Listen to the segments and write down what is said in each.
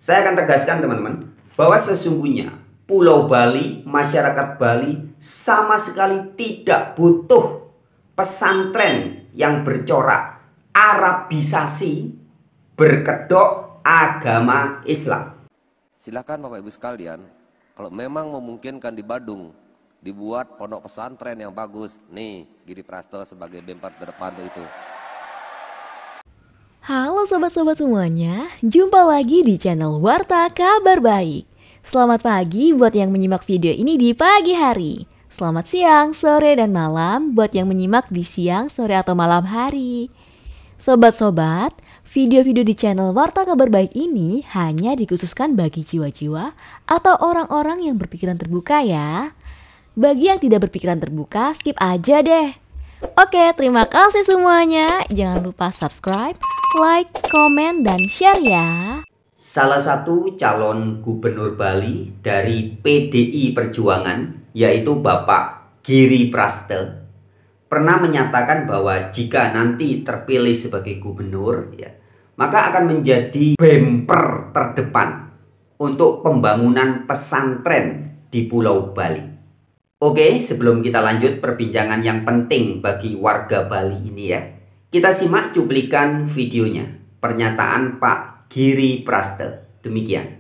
Saya akan tegaskan teman-teman, bahwa sesungguhnya Pulau Bali, masyarakat Bali sama sekali tidak butuh pesantren yang bercorak Arabisasi berkedok agama Islam. Silakan Bapak Ibu sekalian, kalau memang memungkinkan di Badung dibuat pondok pesantren yang bagus, nih Giri Prasto sebagai bemper terdepan itu. Halo sobat-sobat semuanya, jumpa lagi di channel Warta Kabar Baik. Selamat pagi buat yang menyimak video ini di pagi hari. Selamat siang, sore, dan malam buat yang menyimak di siang, sore, atau malam hari. Sobat-sobat, video-video di channel Warta Kabar Baik ini hanya dikhususkan bagi jiwa-jiwa atau orang-orang yang berpikiran terbuka ya. Bagi yang tidak berpikiran terbuka, skip aja deh. Oke, terima kasih semuanya. Jangan lupa subscribe, like, komen, dan share ya. Salah satu calon gubernur Bali dari PDI Perjuangan, yaitu Bapak Giri Prasto, pernah menyatakan bahwa jika nanti terpilih sebagai gubernur, maka akan menjadi bemper terdepan untuk pembangunan pesantren di Pulau Bali. Oke, sebelum kita lanjut perbincangan yang penting bagi warga Bali ini kita simak cuplikan videonya, pernyataan Pak Giri Prasto. Demikian.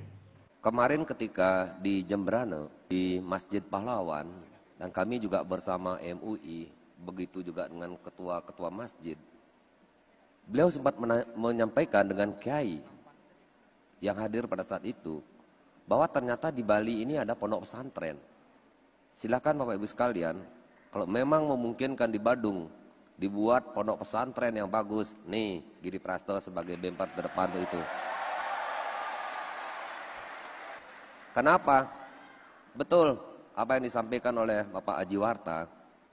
Kemarin ketika di Jembrana, di Masjid Pahlawan, dan kami juga bersama MUI, begitu juga dengan ketua-ketua masjid, beliau sempat menyampaikan dengan kiai yang hadir pada saat itu, bahwa ternyata di Bali ini ada pondok pesantren. Silakan Bapak Ibu sekalian, kalau memang memungkinkan di Badung dibuat pondok pesantren yang bagus, nih Giri Prasto sebagai bemper terdepan itu. Kenapa? Betul apa yang disampaikan oleh Bapak Aji Warta.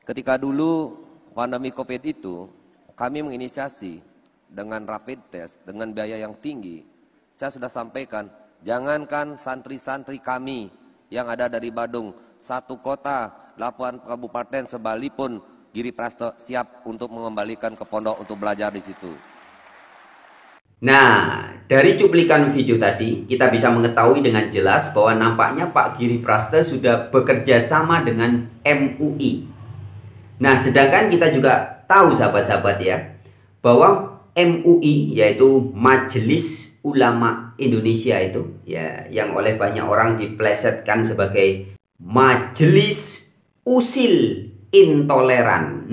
Ketika dulu pandemi COVID itu, kami menginisiasi dengan rapid test, dengan biaya yang tinggi. Saya sudah sampaikan, jangankan santri-santri kami yang ada dari Badung, satu kota, 8 kabupaten sebali pun Giri Prasto siap untuk mengembalikan ke pondok untuk belajar di situ. Nah, dari cuplikan video tadi kita bisa mengetahui dengan jelas bahwa nampaknya Pak Giri Prasto sudah bekerja sama dengan MUI. Nah, sedangkan kita juga tahu sahabat-sahabat bahwa MUI yaitu Majelis Ulama Indonesia itu yang oleh banyak orang diplesetkan sebagai Majelis Usil Intoleran.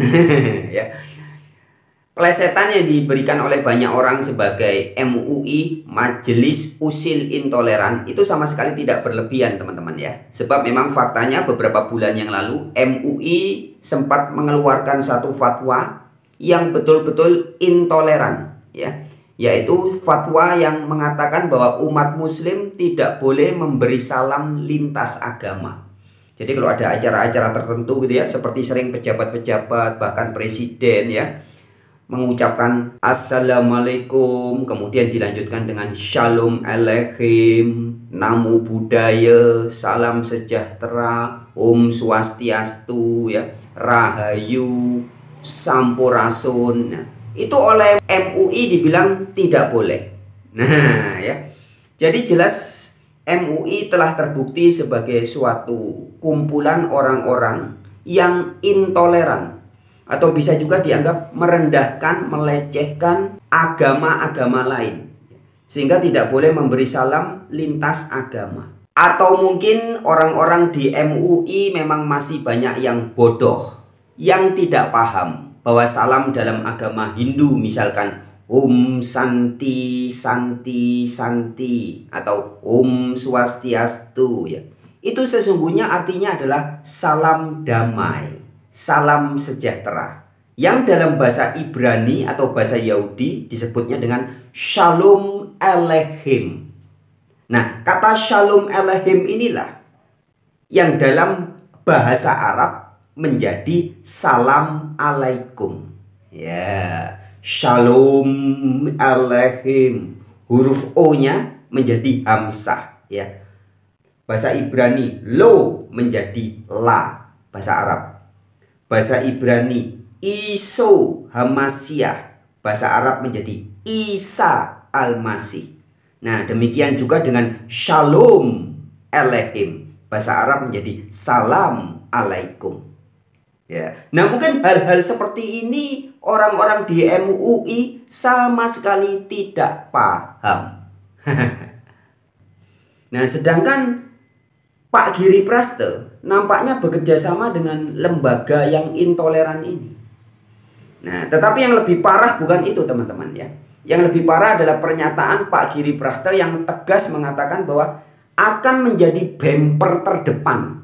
Plesetan yang diberikan oleh banyak orang sebagai MUI Majelis Usil Intoleran itu sama sekali tidak berlebihan teman-teman Sebab memang faktanya beberapa bulan yang lalu MUI sempat mengeluarkan satu fatwa yang betul-betul intoleran yaitu fatwa yang mengatakan bahwa umat muslim tidak boleh memberi salam lintas agama. Jadi kalau ada acara-acara tertentu gitu seperti sering pejabat-pejabat bahkan presiden mengucapkan assalamualaikum, kemudian dilanjutkan dengan shalom aleichem, namo buddhaya, salam sejahtera, om swastiastu rahayu, sampurasun. Itu oleh MUI dibilang tidak boleh. Nah jadi jelas MUI telah terbukti sebagai suatu kumpulan orang-orang yang intoleran atau bisa juga dianggap merendahkan, melecehkan agama-agama lain sehingga tidak boleh memberi salam lintas agama. Atau mungkin orang-orang di MUI memang masih banyak yang bodoh, yang tidak paham bahwa salam dalam agama Hindu misalkan Om Santi Santi Santi atau Om Swastiastu itu sesungguhnya artinya adalah salam damai, salam sejahtera, yang dalam bahasa Ibrani atau bahasa Yahudi disebutnya dengan shalom aleichem. Nah, kata shalom aleichem inilah yang dalam bahasa Arab menjadi salam alaikum. Shalom aleichem, huruf O-nya menjadi hamzah Bahasa Ibrani lo menjadi la, bahasa Arab. Bahasa Ibrani iso hamasyah, bahasa Arab menjadi Isa al-Masih. Nah, demikian juga dengan Shalom Aleichem. Bahasa Arab menjadi Salam Alaikum. Ya. Nah, mungkin hal-hal seperti ini orang-orang di MUI sama sekali tidak paham. Nah, sedangkan Pak Giri Praste nampaknya bekerja sama dengan lembaga yang intoleran ini. Nah, tetapi yang lebih parah bukan itu, teman-teman ya. Yang lebih parah adalah pernyataan Pak Giri Praste yang tegas mengatakan bahwa akan menjadi bemper terdepan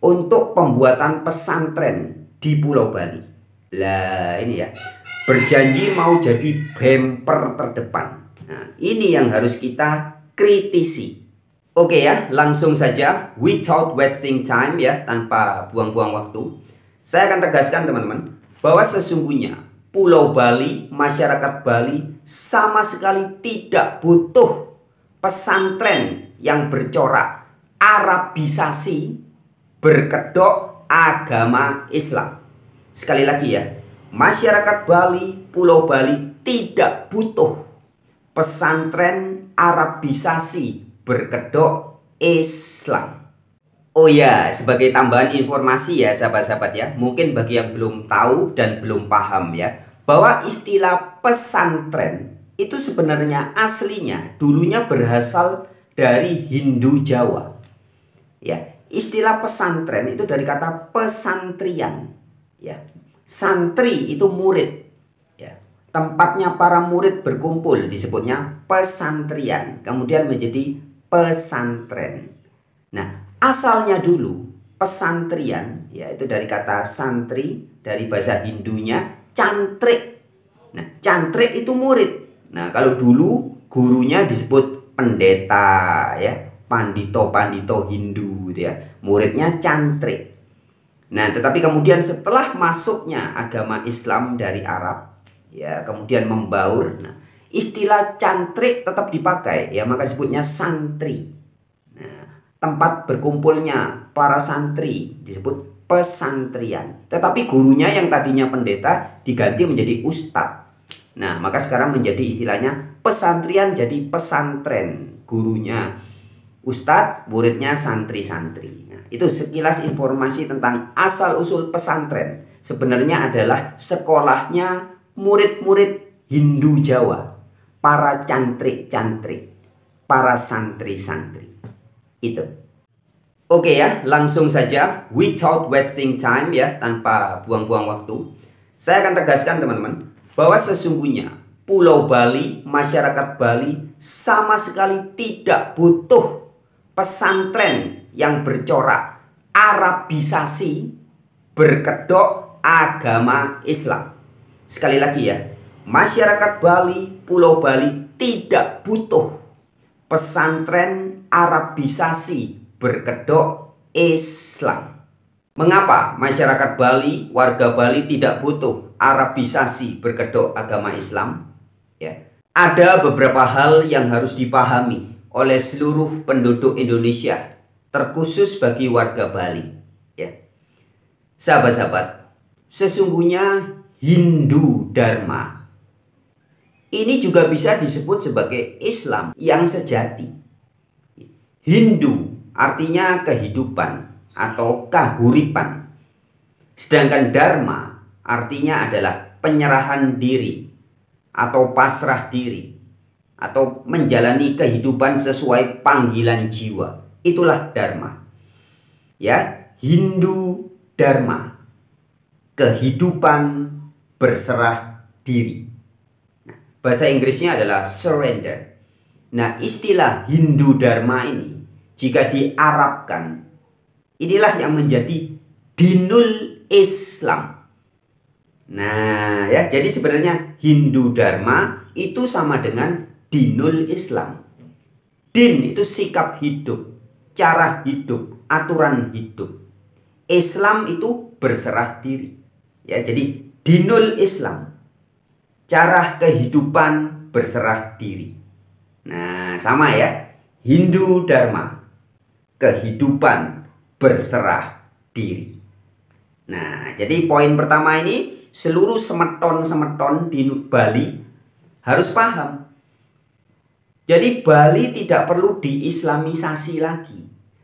untuk pembuatan pesantren di Pulau Bali. Lah, ini ya. Berjanji mau jadi bemper terdepan. Nah, ini yang harus kita kritisi. Oke ya, langsung saja without wasting time ya, tanpa buang-buang waktu. Saya akan tegaskan teman-teman bahwa sesungguhnya Pulau Bali, masyarakat Bali sama sekali tidak butuh pesantren yang bercorak Arabisasi berkedok agama Islam. Sekali lagi ya, masyarakat Bali, Pulau Bali tidak butuh pesantren Arabisasi berkedok Islam. Oh ya, sebagai tambahan informasi ya sahabat-sahabat ya, mungkin bagi yang belum tahu dan belum paham ya, bahwa istilah pesantren itu sebenarnya aslinya dulunya berasal dari Hindu Jawa. Ya, istilah pesantren itu dari kata pesantrian. Ya, santri itu murid. Ya, tempatnya para murid berkumpul disebutnya pesantrian. Kemudian menjadi pesantren. Nah, asalnya dulu pesantrian yaitu dari kata santri, dari bahasa Hindunya cantrik. Nah, cantrik itu murid. Nah, kalau dulu gurunya disebut pendeta ya, pandito-pandito Hindu gitu ya. Muridnya cantrik. Nah, tetapi kemudian setelah masuknya agama Islam dari Arab ya, kemudian membaur. Nah, istilah cantrik tetap dipakai ya, maka disebutnya santri. Nah, tempat berkumpulnya para santri disebut pesantrian. Tetapi gurunya yang tadinya pendeta diganti menjadi ustadz. Nah, maka sekarang menjadi istilahnya pesantrian jadi pesantren. Gurunya ustadz, muridnya santri-santri. Nah, itu sekilas informasi tentang asal-usul pesantren. Sebenarnya adalah sekolahnya murid-murid Hindu Jawa, para cantrik-cantrik, para santri-santri. Itu. Oke ya, langsung saja without wasting time ya, tanpa buang-buang waktu. Saya akan tegaskan teman-teman bahwa sesungguhnya Pulau Bali, masyarakat Bali sama sekali tidak butuh pesantren yang bercorak Arabisasi berkedok agama Islam. Sekali lagi ya, masyarakat Bali, Pulau Bali tidak butuh pesantren Arabisasi berkedok Islam. Mengapa masyarakat Bali, warga Bali tidak butuh Arabisasi berkedok agama Islam? Ya, ada beberapa hal yang harus dipahami oleh seluruh penduduk Indonesia, terkhusus bagi warga Bali. Ya, sahabat-sahabat, sesungguhnya Hindu Dharma ini juga bisa disebut sebagai Islam yang sejati. Hindu artinya kehidupan atau kahuripan. Sedangkan Dharma artinya adalah penyerahan diri atau pasrah diri atau menjalani kehidupan sesuai panggilan jiwa. Itulah Dharma. Ya, Hindu Dharma. Kehidupan berserah diri. Nah, bahasa Inggrisnya adalah surrender. Nah, istilah Hindu Dharma ini jika diarabkan, inilah yang menjadi dinul Islam. Nah, ya, jadi sebenarnya Hindu Dharma itu sama dengan dinul Islam. Din itu sikap hidup, cara hidup, aturan hidup. Islam itu berserah diri. Ya, jadi dinul Islam, cara kehidupan berserah diri. Nah, sama ya, Hindu Dharma, kehidupan berserah diri. Nah, jadi poin pertama ini seluruh semeton-semeton di Bali harus paham Jadi Bali tidak perlu diislamisasi lagi.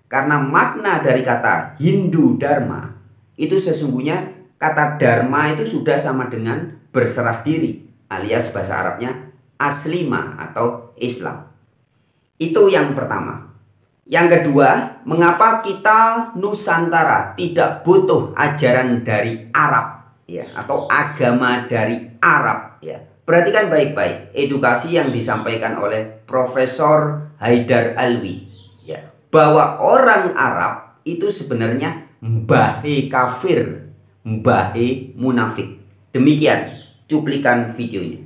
Karena makna dari kata Hindu Dharma itu sesungguhnya kata Dharma itu sudah sama dengan berserah diri, alias bahasa Arabnya aslima atau Islam. Itu yang pertama. Yang kedua, mengapa kita Nusantara tidak butuh ajaran dari Arab ya, atau agama dari Arab ya. Perhatikan baik-baik edukasi yang disampaikan oleh Profesor Haidar Alwi ya, bahwa orang Arab itu sebenarnya mbahe kafir, mbahe munafik. Demikian cuplikan videonya.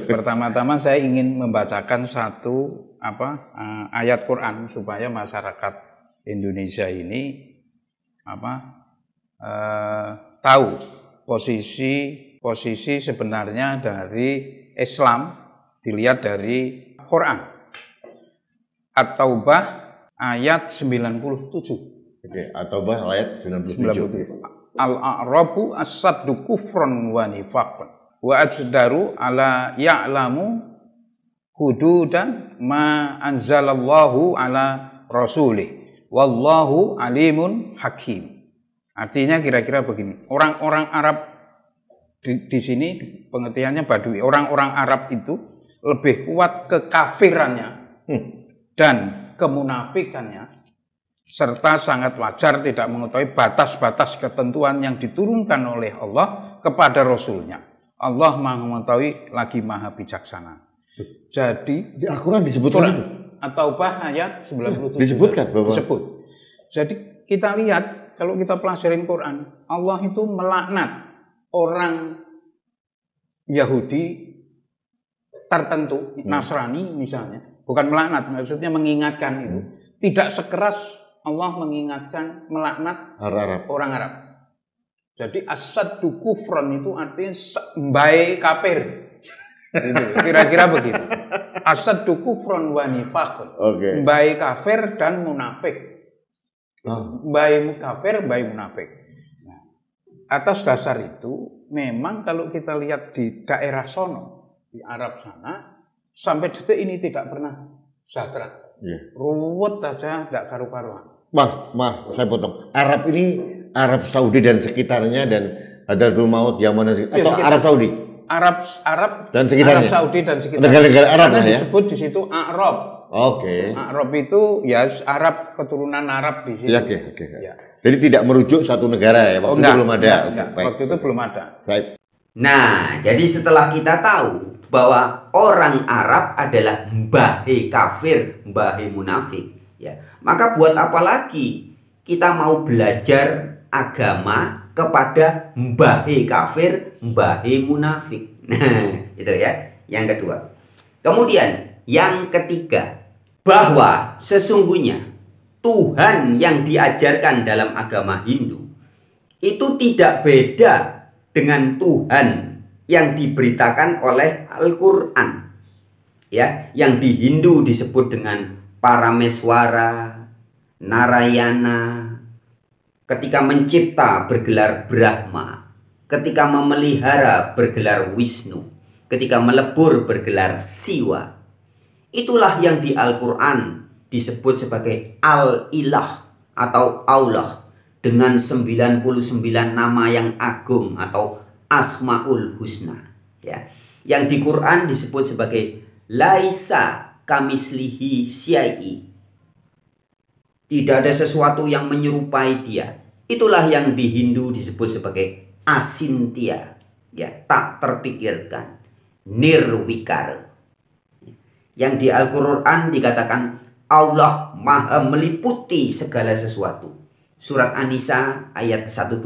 Pertama-tama saya ingin membacakan satu ayat Quran supaya masyarakat Indonesia ini tahu posisi sebenarnya dari Islam dilihat dari Quran. At-Taubah ayat 97. Oke, At-Taubah ayat 97. Al-a'rabu as-saddu kufran wa nifaqan wa ajdaru ala ya'lamu hududan ma anzalallahu ala rasulih wallahu alimun hakim. Artinya kira-kira begini, orang-orang Arab di sini pengertiannya Badui, orang-orang Arab itu lebih kuat kekafirannya dan kemunafikannya, serta sangat wajar tidak mengetahui batas-batas ketentuan yang diturunkan oleh Allah kepada Rasulnya. Allah Maha mengetahui lagi Maha bijaksana. Jadi di Al-Quran disebutkan itu. At-Taubah ayat 97. Disebutkan bahwa disebut. Jadi kita lihat kalau kita pelajarin Quran, Allah itu melaknat orang Yahudi tertentu, Nasrani misalnya. Bukan melaknat, maksudnya mengingatkan itu. Tidak sekeras Allah mengingatkan melaknat orang Arab. Jadi as-saddu kufran itu artinya mbae kafir. Gitu, kira-kira begitu. As-saddu kufran wa nifaqun. Mbae kafir dan munafik. Mbae kafir, mbae munafik. Nah, atas dasar itu memang kalau kita lihat di daerah sono, di Arab sana, sampai detik ini tidak pernah sejahtera. Ruwet aja, tidak karu-karuan. Mas, saya potong. Arab ini Arab Saudi dan sekitarnya dan Hadratul Maut, Yaman atau Arab Saudi? Arab dan sekitarnya. Arab Saudi dan sekitarnya. Negara-negara Arab karena lah ya. Disebut di situ Arab. Oke. Arab itu ya Arab keturunan Arab di situ. Oke. Ya. Jadi tidak merujuk satu negara ya. Waktu itu belum ada. Waktu itu belum ada. Nah, jadi setelah kita tahu bahwa orang Arab adalah mbahe kafir, mbahe munafik, ya. Maka buat apa lagi kita mau belajar agama kepada mbahe kafir, mbahe munafik? Nah, itu ya. Yang kedua. Kemudian yang ketiga, bahwa sesungguhnya Tuhan yang diajarkan dalam agama Hindu itu tidak beda dengan Tuhan yang diberitakan oleh Al-Quran. Ya, yang di Hindu disebut dengan Parameswara, Narayana. Ketika mencipta bergelar Brahma, ketika memelihara bergelar Wisnu, ketika melebur bergelar Siwa. Itulah yang di Al-Quran disebut sebagai Al-Ilah atau Allah dengan 99 nama yang agung atau Asmaul Husna, ya. Yang di Quran disebut sebagai Laisa kamislihi syai'i. Tidak ada sesuatu yang menyerupai dia. Itulah yang di Hindu disebut sebagai Asintya, ya, tak terpikirkan, nirwikara. Yang di Al-Quran dikatakan Allah Maha meliputi segala sesuatu. Surat An-Nisa ayat 126,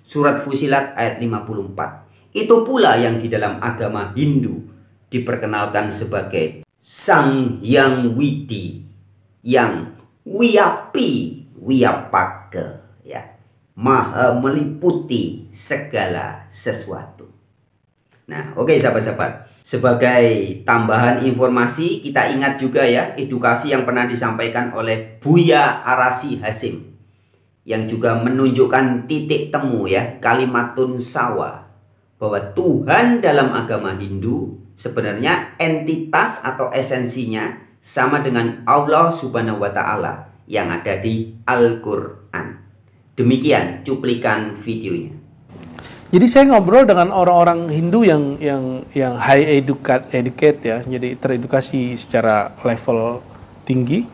Surat Fusilat ayat 54. Itu pula yang di dalam agama Hindu diperkenalkan sebagai Sang Hyang Widi, yang wiyapi wiyapake, ya, maha meliputi segala sesuatu. Nah, oke sahabat-sahabat, sebagai tambahan informasi kita ingat juga ya edukasi yang pernah disampaikan oleh Buya Arasi Hasim, yang juga menunjukkan titik temu ya, kalimatun sawa, bahwa Tuhan dalam agama Hindu sebenarnya entitas atau esensinya sama dengan Allah Subhanahu wa Ta'ala yang ada di Al-Quran. Demikian cuplikan videonya. Jadi saya ngobrol dengan orang-orang Hindu yang high educate ya, jadi teredukasi secara level tinggi,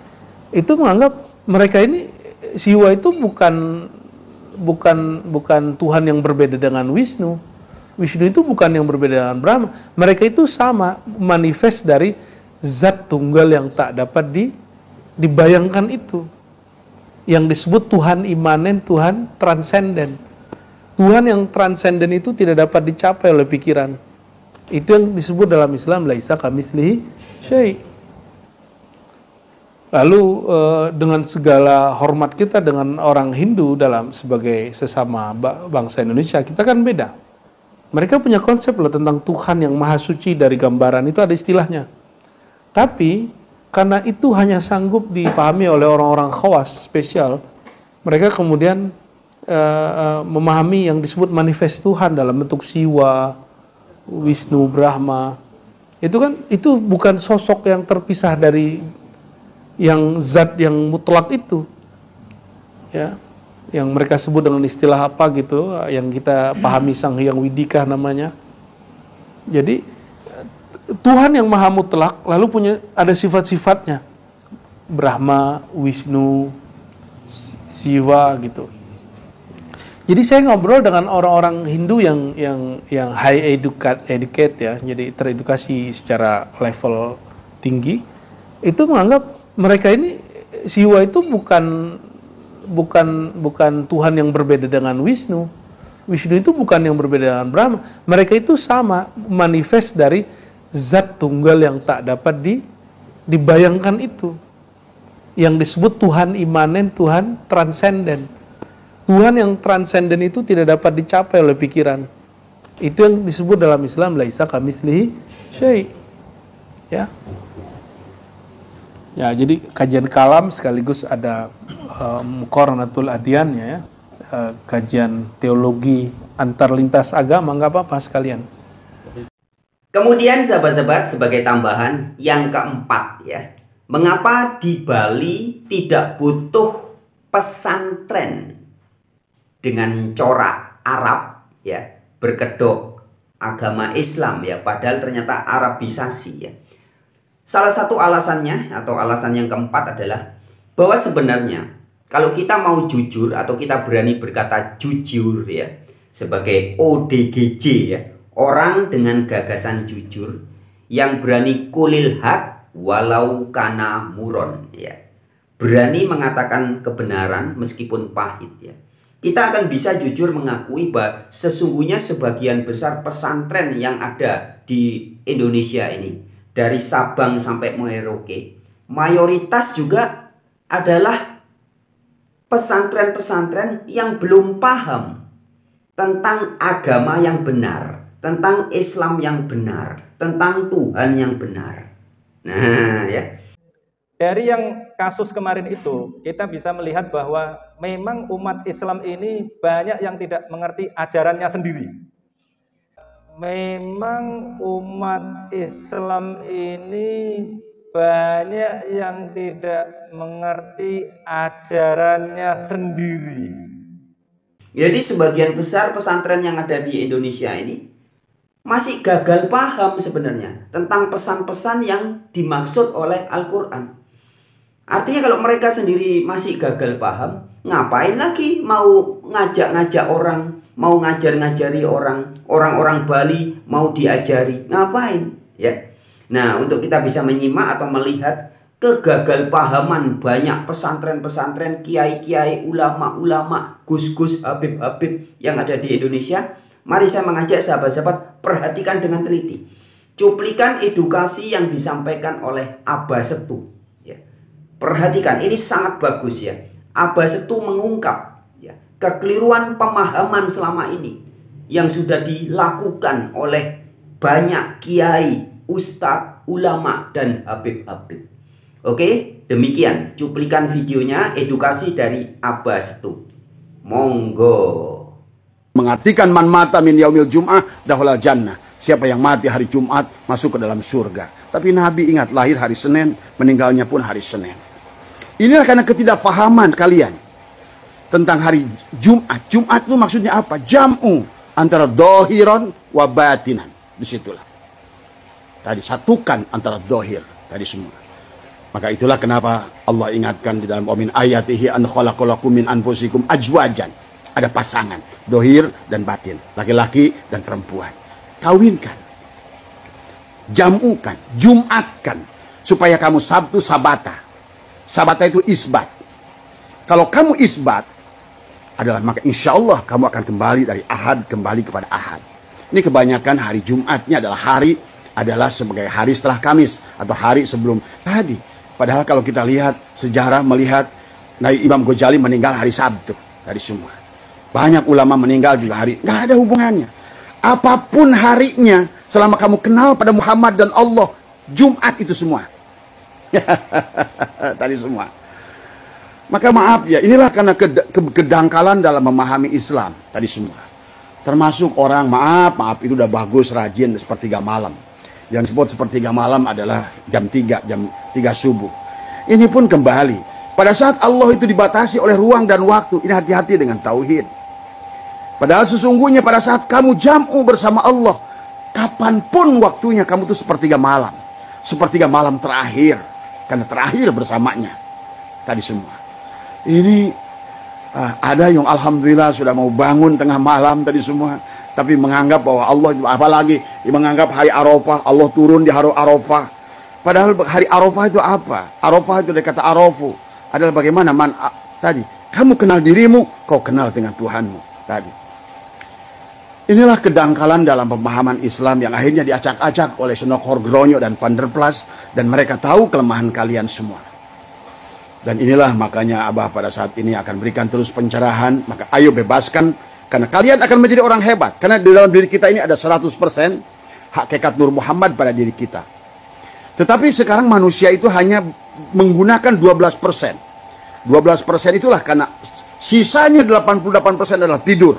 itu menganggap mereka ini Siwa itu bukan Tuhan yang berbeda dengan Wisnu. Wisnu itu bukan yang berbeda dengan Brahma. Mereka itu sama, manifest dari zat tunggal yang tak dapat dibayangkan itu. Yang disebut Tuhan imanen, Tuhan transenden. Tuhan yang transenden itu tidak dapat dicapai oleh pikiran. Itu yang disebut dalam Islam laisa kamitslihi syai'. Lalu dengan segala hormat kita dengan orang Hindu sebagai sesama bangsa Indonesia, kita kan beda. Mereka punya konsep loh tentang Tuhan yang maha suci dari gambaran, itu ada istilahnya. Tapi karena itu hanya sanggup dipahami oleh orang-orang khawas spesial, mereka kemudian memahami yang disebut manifest Tuhan dalam bentuk Siwa, Wisnu, Brahma. Itu bukan sosok yang terpisah dari yang zat yang mutlak itu. Ya. Yang mereka sebut dengan istilah apa gitu, yang kita pahami Sang Hyang Widika namanya. Jadi Tuhan yang maha mutlak lalu ada sifat-sifatnya. Brahma, Wisnu, Siwa gitu. Jadi saya ngobrol dengan orang-orang Hindu yang high educate ya, jadi teredukasi secara level tinggi, itu menganggap mereka ini Siwa itu bukan Tuhan yang berbeda dengan Wisnu. Wisnu itu bukan yang berbeda dengan Brahma. Mereka itu sama, manifest dari zat tunggal yang tak dapat dibayangkan itu. Yang disebut Tuhan imanen, Tuhan transenden. Tuhan yang transenden itu tidak dapat dicapai oleh pikiran. Itu yang disebut dalam Islam laisa kamitslihi syai'. Ya. Ya, jadi kajian kalam sekaligus ada muqaranatul adyan ya, kajian teologi antar lintas agama, nggak apa-apa sekalian. Kemudian sahabat-sahabat, sebagai tambahan yang keempat ya, mengapa di Bali tidak butuh pesantren dengan corak Arab ya, berkedok agama Islam ya, padahal ternyata Arabisasi ya. Salah satu alasannya atau alasan yang keempat adalah bahwa sebenarnya kalau kita mau jujur atau kita berani berkata jujur ya, sebagai ODGJ ya, orang dengan gagasan jujur yang berani kulil hak walau kana muron ya, berani mengatakan kebenaran meskipun pahit ya, kita akan bisa jujur mengakui bahwa sesungguhnya sebagian besar pesantren yang ada di Indonesia ini, dari Sabang sampai Merauke, mayoritas juga adalah pesantren-pesantren yang belum paham tentang agama yang benar, tentang Islam yang benar, tentang Tuhan yang benar. Nah ya, dari yang kasus kemarin itu, kita bisa melihat bahwa memang umat Islam ini banyak yang tidak mengerti ajarannya sendiri. Memang umat Islam ini banyak yang tidak mengerti ajarannya sendiri. Jadi sebagian besar pesantren yang ada di Indonesia ini masih gagal paham sebenarnya tentang pesan-pesan yang dimaksud oleh Al-Quran. Artinya kalau mereka sendiri masih gagal paham, ngapain lagi mau ngajak-ngajak orang, mau ngajar-ngajari orang-orang Bali mau diajari, ngapain ya? Nah, untuk kita bisa menyimak atau melihat kegagalpahaman banyak pesantren-pesantren, kiai-kiai, ulama-ulama, gus-gus, habib-habib yang ada di Indonesia, mari saya mengajak sahabat-sahabat perhatikan dengan teliti cuplikan edukasi yang disampaikan oleh Abah Setu ya. Perhatikan, ini sangat bagus ya. Abah Setu mengungkap ya, kekeliruan pemahaman selama ini yang sudah dilakukan oleh banyak kiai, ustadz, ulama, dan habib-habib. Oke, demikian cuplikan videonya edukasi dari Abah Setu. Monggo. mengartikan man mata min yaumil jum'ah dakhalal jannah. Siapa yang mati hari Jumat masuk ke dalam surga. Tapi Nabi ingat lahir hari Senin, meninggalnya pun hari Senin. Inilah karena ketidakfahaman kalian tentang hari Jumat. Jumat itu maksudnya apa? Jam'u antara dohiron wa batinan. Disitulah. Tadi satukan antara dohir. Tadi semua. Maka itulah kenapa Allah ingatkan di dalam min ayatihi an khalaqalakum min anfusikum azwajan. Ada pasangan, dohir dan batin. Laki-laki dan perempuan. Kawinkan. Jamukan. Jumatkan. Supaya kamu Sabtu sabata. Sabata itu isbat. Kalau kamu isbat adalah maka insya Allah kamu akan kembali dari ahad kembali kepada ahad. Ini kebanyakan hari Jumatnya adalah sebagai hari setelah Kamis atau hari sebelum tadi. Padahal kalau kita lihat sejarah melihat Imam Ghazali meninggal hari Sabtu tadi semua. Banyak ulama meninggal juga hari, nggak ada hubungannya. Apapun harinya selama kamu kenal pada Muhammad dan Allah, Jumat itu semua. Tadi semua. Maka maaf ya, inilah karena kedangkalan dalam memahami Islam tadi semua. Termasuk orang maaf itu udah bagus rajin sepertiga malam. Yang disebut sepertiga malam adalah jam 3 subuh. Ini pun kembali pada saat Allah itu dibatasi oleh ruang dan waktu. Ini hati-hati dengan tauhid. Padahal sesungguhnya pada saat kamu jam'u bersama Allah, kapanpun waktunya kamu itu sepertiga malam. Sepertiga malam terakhir. Karena terakhir bersamanya. Tadi semua. Ini ada yang alhamdulillah sudah mau bangun tengah malam tadi semua. Tapi menganggap bahwa Allah, apalagi menganggap hari Arafah, Allah turun di hari Arafah. Padahal hari Arafah itu apa? Arafah itu dari kata Arafu. Adalah bagaimana tadi. Kamu kenal dirimu, kau kenal dengan Tuhanmu. Tadi. Inilah kedangkalan dalam pemahaman Islam yang akhirnya diacak-acak oleh Senok Horgronyo dan Panderplas. Dan mereka tahu kelemahan kalian semua. Dan inilah makanya Abah pada saat ini akan berikan terus pencerahan. Maka ayo bebaskan. Karena kalian akan menjadi orang hebat. Karena di dalam diri kita ini ada 100% hakikat Nur Muhammad pada diri kita. Tetapi sekarang manusia itu hanya menggunakan 12%. 12% itulah karena sisanya 88% adalah tidur.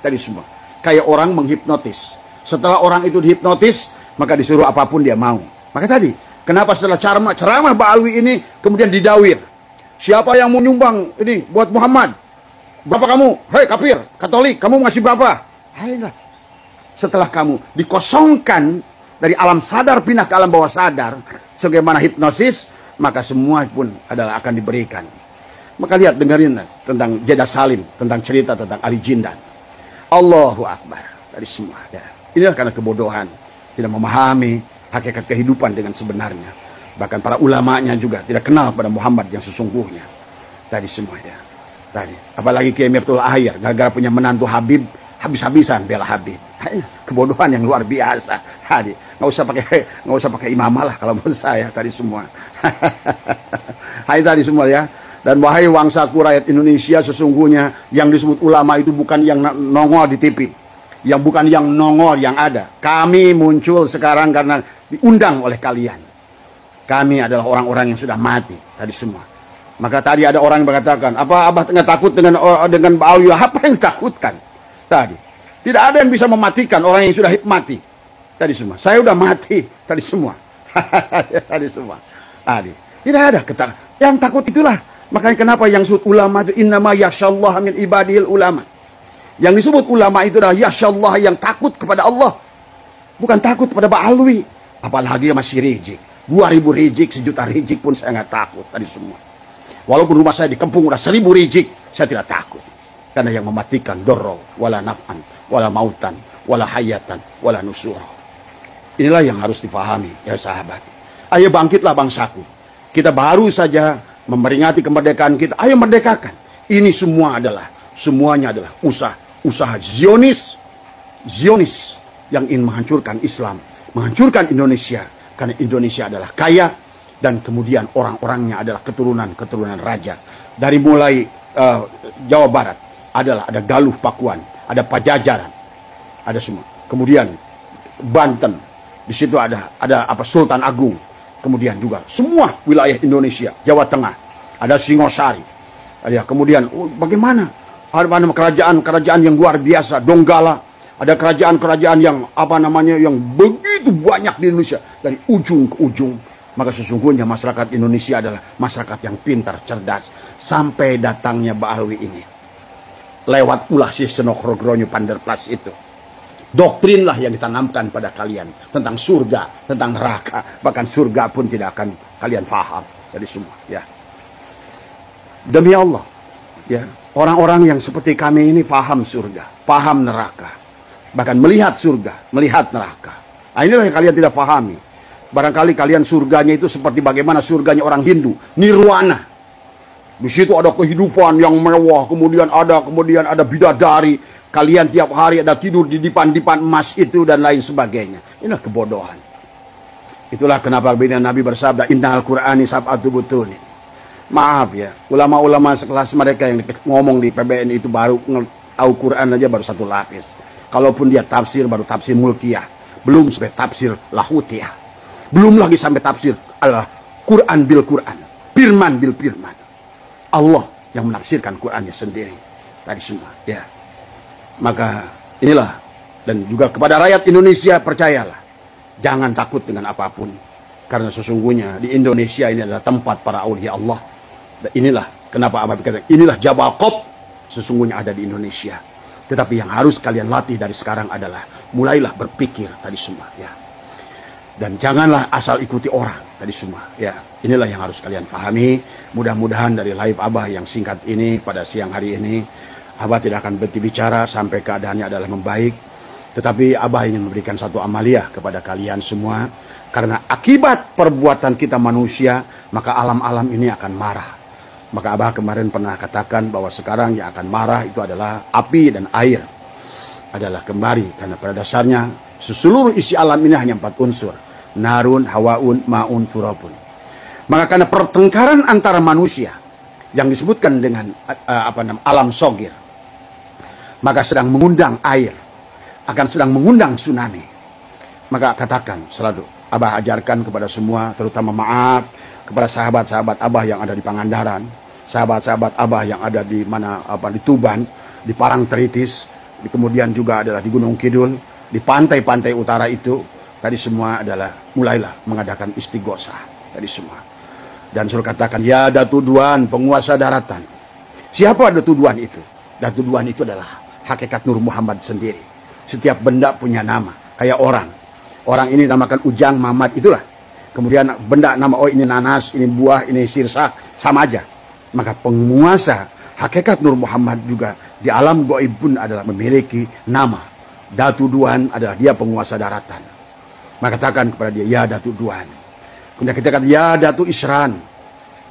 Tadi semua. Kayak orang menghipnotis. Setelah orang itu dihipnotis, maka disuruh apapun dia mau. Maka tadi, kenapa setelah ceramah Ba'alwi ini kemudian didawir? Siapa yang mau nyumbang ini buat Muhammad? Berapa kamu? Hei kafir, Katolik, kamu ngasih berapa? Ayolah. Setelah kamu dikosongkan dari alam sadar pindah ke alam bawah sadar, sebagaimana hipnosis, maka semua pun adalah akan diberikan. Maka lihat, dengerin tentang Jeddah Salim, tentang cerita tentang Ali Jindan. Allahu Akbar. Dari semua. Ya. Inilah karena kebodohan. Tidak memahami hakikat kehidupan dengan sebenarnya. Bahkan para ulamanya juga tidak kenal pada Muhammad yang sesungguhnya. Tadi semua ya. Tadi. Apalagi Kiai Mirtul Ahyar. Gara-gara punya menantu Habib. Habis-habisan bela Habib. Kebodohan yang luar biasa. Tadi. Nggak usah pakai imamah lah kalau menurut saya. Tadi semua. Hai tadi semua ya. Dan wahai wangsaku rakyat Indonesia, sesungguhnya yang disebut ulama itu bukan yang nongol di TV. Yang bukan yang nongol yang ada. Kami muncul sekarang karena diundang oleh kalian. Kami adalah orang-orang yang sudah mati. Tadi semua. Maka tadi ada orang yang mengatakan, apa Abah nggak takut dengan Ba'alwi? Apa yang ditakutkan? Tadi. Tidak ada yang bisa mematikan orang yang sudah mati. Tadi semua. Saya sudah mati. Tadi semua. Tadi semua. Tadi. Tidak ada. Yang takut itulah. Makanya kenapa yang disebut ulama itu innama yasyallah min ibadil ulama. Yang disebut ulama itu adalah yasyallah yang takut kepada Allah. Bukan takut kepada Ba'alwi. Apalagi masih rijik. 2000 rijik, 1 juta rijik pun saya nggak takut tadi semua. Walaupun rumah saya dikepung udah 1000 rijik, saya tidak takut. Karena yang mematikan dorro, wala naf'an, wala mautan, wala hayatan, wala nusura. Inilah yang harus difahami ya sahabat. Ayo bangkitlah bangsaku. Kita baru saja memperingati kemerdekaan kita, ayo merdekakan. Ini semuanya adalah usaha Zionis yang ingin menghancurkan Islam, menghancurkan Indonesia, karena Indonesia adalah kaya dan kemudian orang-orangnya adalah keturunan raja. Dari mulai Jawa Barat ada Galuh Pakuan, ada Pajajaran, ada semua. Kemudian Banten, di situ ada Sultan Agung. Kemudian juga semua wilayah Indonesia, Jawa Tengah, ada Singosari. Kemudian bagaimana kerajaan yang luar biasa, Donggala, ada kerajaan-kerajaan yang yang begitu banyak di Indonesia dari ujung ke ujung. Maka sesungguhnya masyarakat Indonesia adalah masyarakat yang pintar, cerdas, sampai datangnya Mbak Alwi ini. Lewat ulah si Senokrogonyo Panderplas itu. Doktrinlah yang ditanamkan pada kalian tentang surga, tentang neraka, bahkan surga pun tidak akan kalian faham dari semua, ya. Demi Allah, ya, orang-orang yang seperti kami ini faham surga, paham neraka, bahkan melihat surga, melihat neraka. Nah, inilah yang kalian tidak fahami. Barangkali kalian surganya itu seperti bagaimana surganya orang Hindu, nirwana. Di situ ada kehidupan yang mewah, kemudian ada bidadari. Kalian tiap hari ada tidur di dipan-dipan emas itu dan lain sebagainya. Inilah kebodohan. Itulah kenapa Nabi bersabda, Innal Qur'ani sab'atu butuni. Maaf ya, ulama-ulama sekelas mereka yang ngomong di PBN itu baru tahu Quran aja baru satu lapis. Kalaupun dia tafsir baru tafsir mulkiyah, belum sampai tafsir lahutiyah. Belum lagi sampai tafsir adalah Quran bil Quran, firman bil firman. Allah yang menafsirkan Qurannya sendiri. Tadi semua, ya. Maka inilah, dan juga kepada rakyat Indonesia, percayalah, jangan takut dengan apapun, karena sesungguhnya di Indonesia ini adalah tempat para aulia Allah. Dan inilah kenapa Abah berkata, inilah Jabal Qop sesungguhnya ada di Indonesia. Tetapi yang harus kalian latih dari sekarang adalah mulailah berpikir tadi semua, ya. Dan janganlah asal ikuti orang tadi semua, ya. Inilah yang harus kalian pahami. Mudah-mudahan dari live Abah yang singkat ini pada siang hari ini, Abah tidak akan berhenti bicara sampai keadaannya adalah membaik. Tetapi Abah ingin memberikan satu amaliah kepada kalian semua. Karena akibat perbuatan kita manusia, maka alam-alam ini akan marah. Maka Abah kemarin pernah katakan bahwa sekarang yang akan marah itu adalah api dan air. Adalah kembali. Karena pada dasarnya seluruh isi alam ini hanya 4 unsur. Narun, hawaun, ma'un, turabun. Maka karena pertengkaran antara manusia yang disebutkan dengan alam sogir, maka sedang mengundang air, akan sedang mengundang tsunami. Maka katakan selalu, Abah ajarkan kepada semua, terutama maaf kepada sahabat-sahabat Abah yang ada di Pangandaran, sahabat-sahabat Abah yang ada di di Tuban, di Parangtritis, kemudian juga adalah di Gunung Kidul, di pantai-pantai utara itu, tadi semua adalah mulailah mengadakan istighosah tadi semua. Dan suruh katakan, ya Datu Duan, penguasa daratan. Siapa Datu Duan itu? Datu Duan itu adalah hakikat Nur Muhammad sendiri. Setiap benda punya nama, kayak orang. Orang ini namakan Ujang, Mamat, itulah. Kemudian benda nama, oh ini nanas, ini buah, ini sirsak, sama aja. Maka penguasa hakikat Nur Muhammad juga di alam gaib pun adalah memiliki nama. Datu Duan adalah dia penguasa daratan. Maka katakan kepada dia, ya Datu Duan. Kemudian kita kata, ya Datu Isran.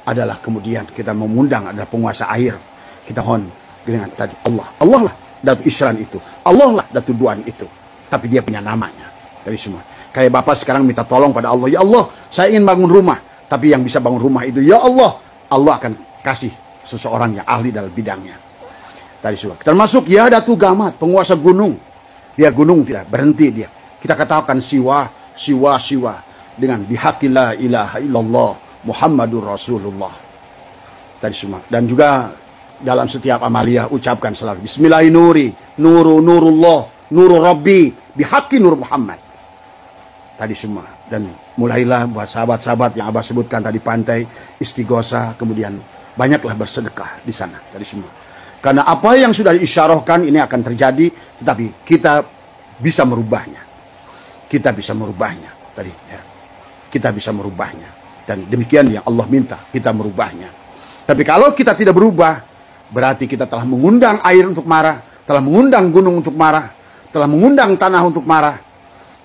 Adalah kemudian kita mengundang adalah penguasa air. Kita mohon dengan tadi Allah. Allah lah Datu Isran itu. Allah lah Datu Duan itu. Tapi dia punya namanya. Dari semua. Kayak Bapak sekarang minta tolong pada Allah. Ya Allah, saya ingin bangun rumah. Tapi yang bisa bangun rumah itu, ya Allah. Allah akan kasih seseorang yang ahli dalam bidangnya. Tadi semua. Termasuk ya Datu Gamat, penguasa gunung. Dia gunung tidak berhenti dia. Kita katakan siwa. Dengan bihaqi la ilaha illallah Muhammadur Rasulullah. Tadi semua. Dan juga dalam setiap amalia ucapkan selalu Bismillahirrahmanirrahim. Nurullah, nurul Rabbi, bihaqi Nur Muhammad. Tadi semua. Dan mulailah buat sahabat-sahabat yang Abah sebutkan tadi pantai, istighosah, kemudian banyaklah bersedekah di sana. Tadi semua. Karena apa yang sudah diisyarahkan ini akan terjadi, tetapi kita bisa merubahnya. Kita bisa merubahnya. Tadi ya. Kita bisa merubahnya. Dan demikian yang Allah minta, kita merubahnya. Tapi kalau kita tidak berubah, berarti kita telah mengundang air untuk marah, telah mengundang gunung untuk marah, telah mengundang tanah untuk marah.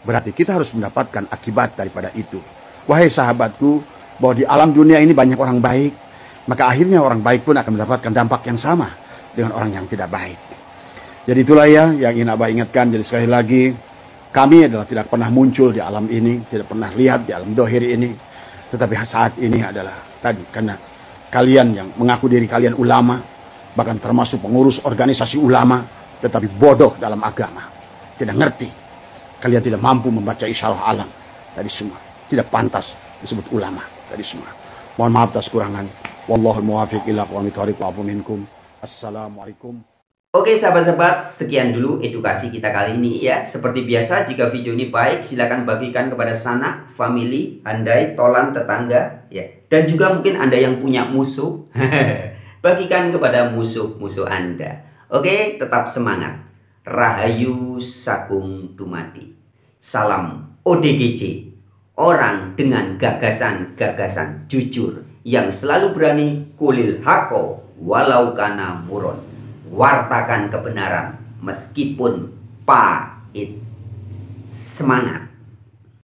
Berarti kita harus mendapatkan akibat daripada itu. Wahai sahabatku, bahwa di alam dunia ini banyak orang baik, maka akhirnya orang baik pun akan mendapatkan dampak yang sama dengan orang yang tidak baik. Jadi itulah ya yang ingin Abah ingatkan. Jadi sekali lagi, kami adalah tidak pernah muncul di alam ini, tidak pernah lihat di alam dohir ini. Tetapi saat ini adalah tadi, karena kalian yang mengaku diri kalian ulama, bahkan termasuk pengurus organisasi ulama, tetapi bodoh dalam agama. Tidak ngerti. Kalian tidak mampu membaca isyarah alam. Tadi semua. Tidak pantas disebut ulama. Tadi semua. Mohon maaf atas kurangan. Wallahul muwafiq ila aqwamit thoriq wa afu minkum. Assalamualaikum Oke sahabat-sahabat, sekian dulu edukasi kita kali ini ya. Seperti biasa, jika video ini baik, silakan bagikan kepada sanak, family, andai, tolan, tetangga ya. Dan juga mungkin Anda yang punya musuh, bagikan kepada musuh-musuh Anda. Oke, tetap semangat. Rahayu Sakung Dumadi. Salam ODGJ. Orang dengan gagasan-gagasan jujur yang selalu berani kulil hako walau kana muron. Wartakan kebenaran meskipun pahit. Semangat.